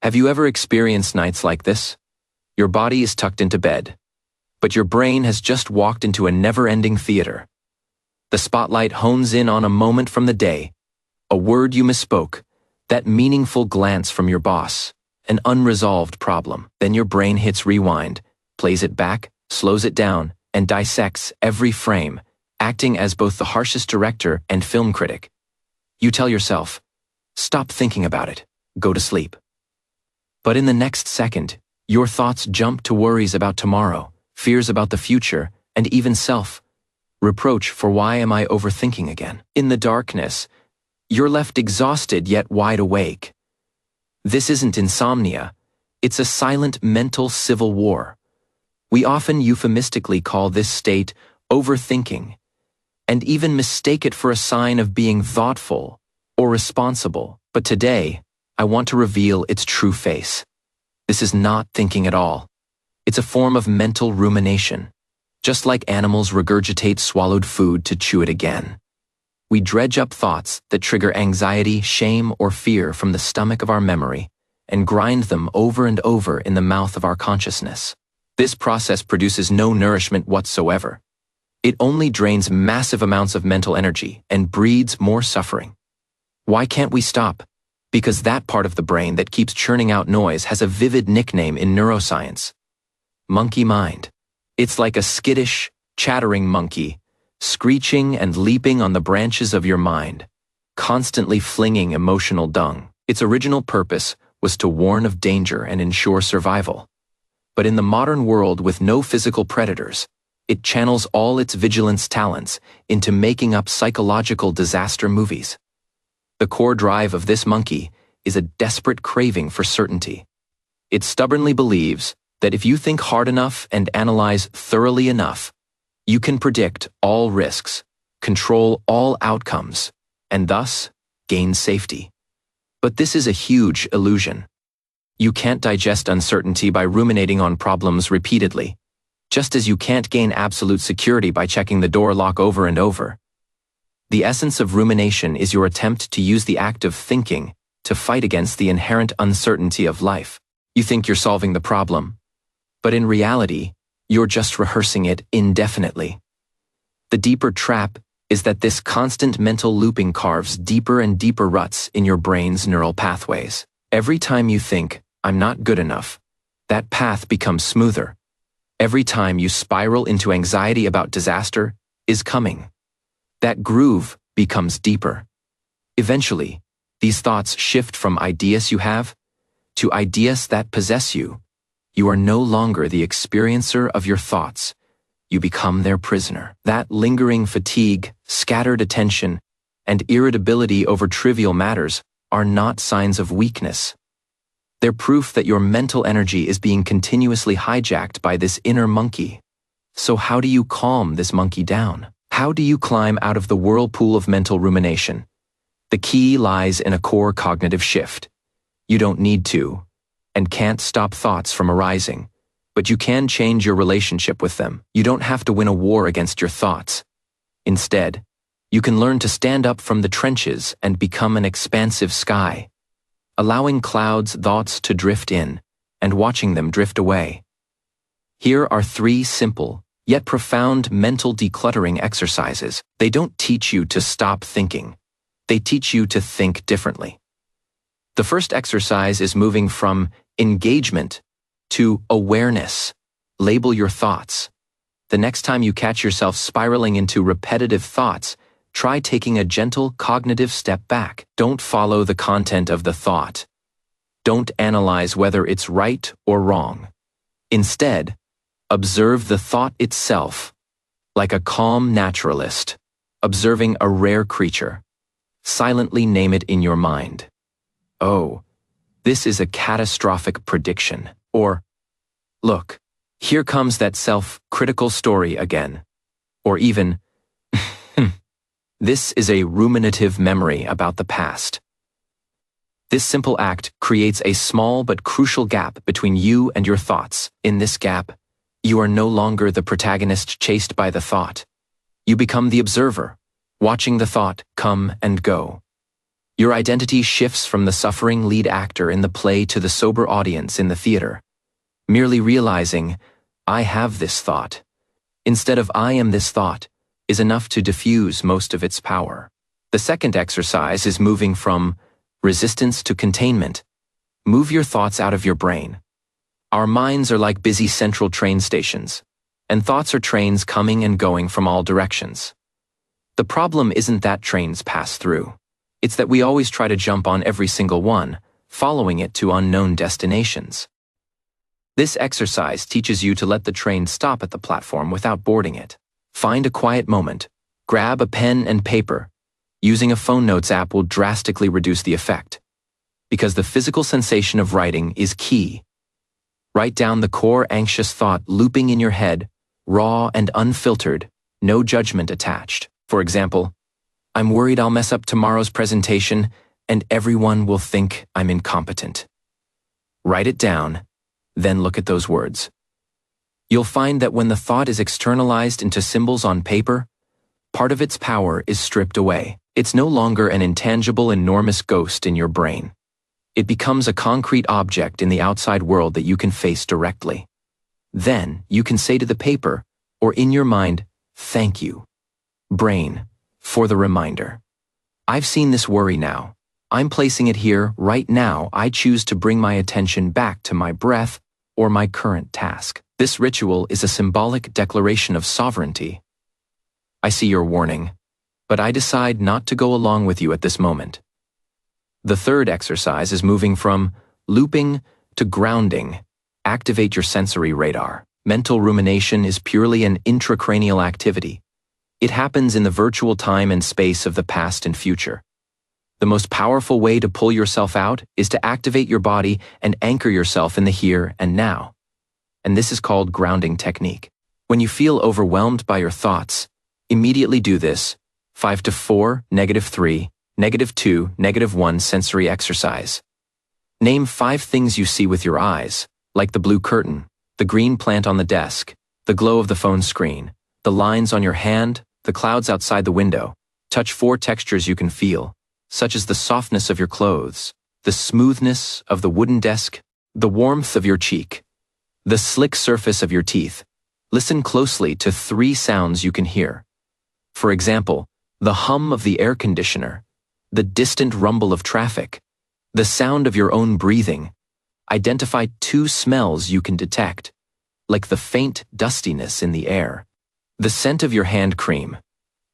Have you ever experienced nights like this? Your body is tucked into bed, but your brain has just walked into a never-ending theater. The spotlight hones in on a moment from the day, a word you misspoke, that meaningful glance from your boss, an unresolved problem. Then your brain hits rewind, plays it back, slows it down, and dissects every frame, acting as both the harshest director and film critic. You tell yourself, stop thinking about it, go to sleep. But in the next second, your thoughts jump to worries about tomorrow, fears about the future, and even self-reproach for why am I overthinking again? In the darkness, you're left exhausted yet wide awake. This isn't insomnia, it's a silent mental civil war. We often euphemistically call this state overthinking, and even mistake it for a sign of being thoughtful or responsible. But today, I want to reveal its true face. This is not thinking at all. It's a form of mental rumination. Just like animals regurgitate swallowed food to chew it again. We dredge up thoughts that trigger anxiety, shame, or fear from the stomach of our memory and grind them over and over in the mouth of our consciousness. This process produces no nourishment whatsoever. It only drains massive amounts of mental energy and breeds more suffering. Why can't we stop? Because that part of the brain that keeps churning out noise has a vivid nickname in neuroscience. Monkey mind. It's like a skittish, chattering monkey, screeching and leaping on the branches of your mind, constantly flinging emotional dung. Its original purpose was to warn of danger and ensure survival. But in the modern world with no physical predators, it channels all its vigilance talents into making up psychological disaster movies. The core drive of this monkey is a desperate craving for certainty. It stubbornly believes that if you think hard enough and analyze thoroughly enough, you can predict all risks, control all outcomes, and thus gain safety. But this is a huge illusion. You can't digest uncertainty by ruminating on problems repeatedly, just as you can't gain absolute security by checking the door lock over and over. The essence of rumination is your attempt to use the act of thinking to fight against the inherent uncertainty of life. You think you're solving the problem, but in reality, you're just rehearsing it indefinitely. The deeper trap is that this constant mental looping carves deeper and deeper ruts in your brain's neural pathways. Every time you think, I'm not good enough, that path becomes smoother. Every time you spiral into anxiety about disaster is coming, that groove becomes deeper. Eventually, these thoughts shift from ideas you have to ideas that possess you. You are no longer the experiencer of your thoughts. You become their prisoner. That lingering fatigue, scattered attention, and irritability over trivial matters are not signs of weakness. They're proof that your mental energy is being continuously hijacked by this inner monkey. So how do you calm this monkey down? How do you climb out of the whirlpool of mental rumination? The key lies in a core cognitive shift. You don't need to, and can't stop thoughts from arising, but you can change your relationship with them. You don't have to win a war against your thoughts. Instead, you can learn to stand up from the trenches and become an expansive sky, allowing clouds' thoughts to drift in and watching them drift away. Here are 3 simple, yet profound mental decluttering exercises. They don't teach you to stop thinking. They teach you to think differently. The first exercise is moving from engagement to awareness. Label your thoughts. The next time you catch yourself spiraling into repetitive thoughts, try taking a gentle cognitive step back. Don't follow the content of the thought. Don't analyze whether it's right or wrong. Instead, observe the thought itself, like a calm naturalist, observing a rare creature. Silently name it in your mind. Oh, this is a catastrophic prediction. Or, look, here comes that self-critical story again. Or even, this is a ruminative memory about the past. This simple act creates a small but crucial gap between you and your thoughts. In this gap, you are no longer the protagonist chased by the thought. You become the observer, watching the thought come and go. Your identity shifts from the suffering lead actor in the play to the sober audience in the theater. Merely realizing, I have this thought, instead of I am this thought, is enough to diffuse most of its power. The second exercise is moving from resistance to containment. Move your thoughts out of your brain. Our minds are like busy central train stations, and thoughts are trains coming and going from all directions. The problem isn't that trains pass through. It's that we always try to jump on every single one, following it to unknown destinations. This exercise teaches you to let the train stop at the platform without boarding it. Find a quiet moment, grab a pen and paper. Using a phone notes app will drastically reduce the effect, because the physical sensation of writing is key. Write down the core anxious thought looping in your head, raw and unfiltered, no judgment attached. For example, I'm worried I'll mess up tomorrow's presentation and everyone will think I'm incompetent. Write it down, then look at those words. You'll find that when the thought is externalized into symbols on paper, part of its power is stripped away. It's no longer an intangible, enormous ghost in your brain. It becomes a concrete object in the outside world that you can face directly. Then you can say to the paper, or in your mind, thank you, brain, for the reminder. I've seen this worry now. I'm placing it here right now. I choose to bring my attention back to my breath or my current task. This ritual is a symbolic declaration of sovereignty. I see your warning, but I decide not to go along with you at this moment. The third exercise is moving from looping to grounding. Activate your sensory radar. Mental rumination is purely an intracranial activity. It happens in the virtual time and space of the past and future. The most powerful way to pull yourself out is to activate your body and anchor yourself in the here and now. And this is called grounding technique. When you feel overwhelmed by your thoughts, immediately do this 5 to 4, -3, -2, -1 sensory exercise. Name 5 things you see with your eyes, like the blue curtain, the green plant on the desk, the glow of the phone screen, the lines on your hand, the clouds outside the window. Touch 4 textures you can feel, such as the softness of your clothes, the smoothness of the wooden desk, the warmth of your cheek, the slick surface of your teeth. Listen closely to 3 sounds you can hear. For example, the hum of the air conditioner, the distant rumble of traffic, the sound of your own breathing. Identify 2 smells you can detect, like the faint dustiness in the air, the scent of your hand cream.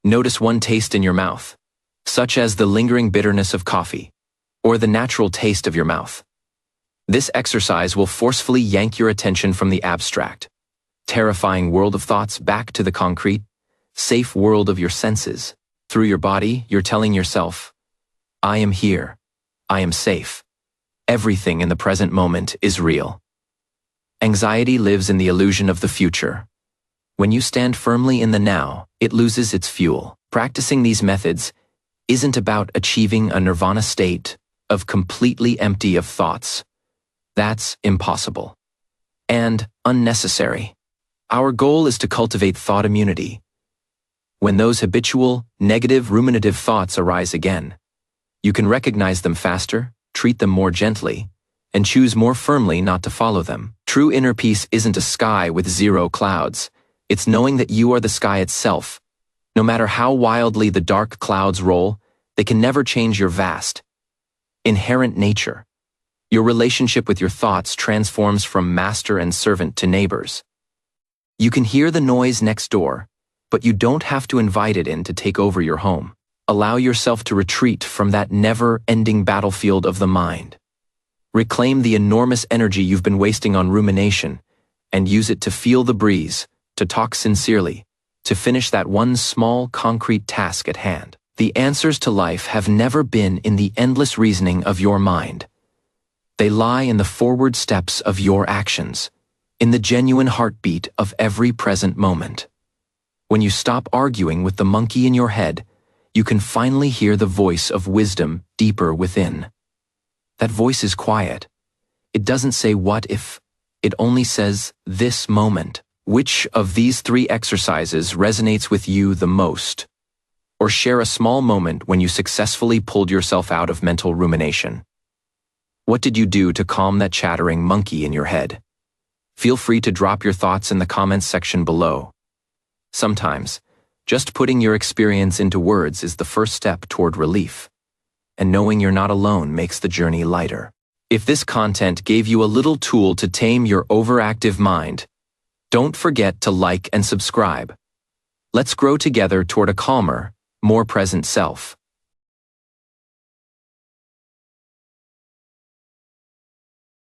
Notice 1 taste in your mouth, such as the lingering bitterness of coffee, or the natural taste of your mouth. This exercise will forcefully yank your attention from the abstract, terrifying world of thoughts back to the concrete, safe world of your senses. Through your body, you're telling yourself, I am here. I am safe. Everything in the present moment is real. Anxiety lives in the illusion of the future. When you stand firmly in the now, it loses its fuel. Practicing these methods isn't about achieving a nirvana state of completely empty of thoughts. That's impossible and unnecessary. Our goal is to cultivate thought immunity. When those habitual, negative, ruminative thoughts arise again, you can recognize them faster, treat them more gently, and choose more firmly not to follow them. True inner peace isn't a sky with 0 clouds. It's knowing that you are the sky itself. No matter how wildly the dark clouds roll, they can never change your vast, inherent nature. Your relationship with your thoughts transforms from master and servant to neighbors. You can hear the noise next door, but you don't have to invite it in to take over your home. Allow yourself to retreat from that never-ending battlefield of the mind. Reclaim the enormous energy you've been wasting on rumination and use it to feel the breeze, to talk sincerely, to finish that one small, concrete task at hand. The answers to life have never been in the endless reasoning of your mind. They lie in the forward steps of your actions, in the genuine heartbeat of every present moment. When you stop arguing with the monkey in your head, you can finally hear the voice of wisdom deeper within. That voice is quiet. It doesn't say what if, it only says this moment. Which of these 3 exercises resonates with you the most? Or share a small moment when you successfully pulled yourself out of mental rumination. What did you do to calm that chattering monkey in your head? Feel free to drop your thoughts in the comments section below. Sometimes, just putting your experience into words is the first step toward relief. And knowing you're not alone makes the journey lighter. If this content gave you a little tool to tame your overactive mind, don't forget to like and subscribe. Let's grow together toward a calmer, more present self.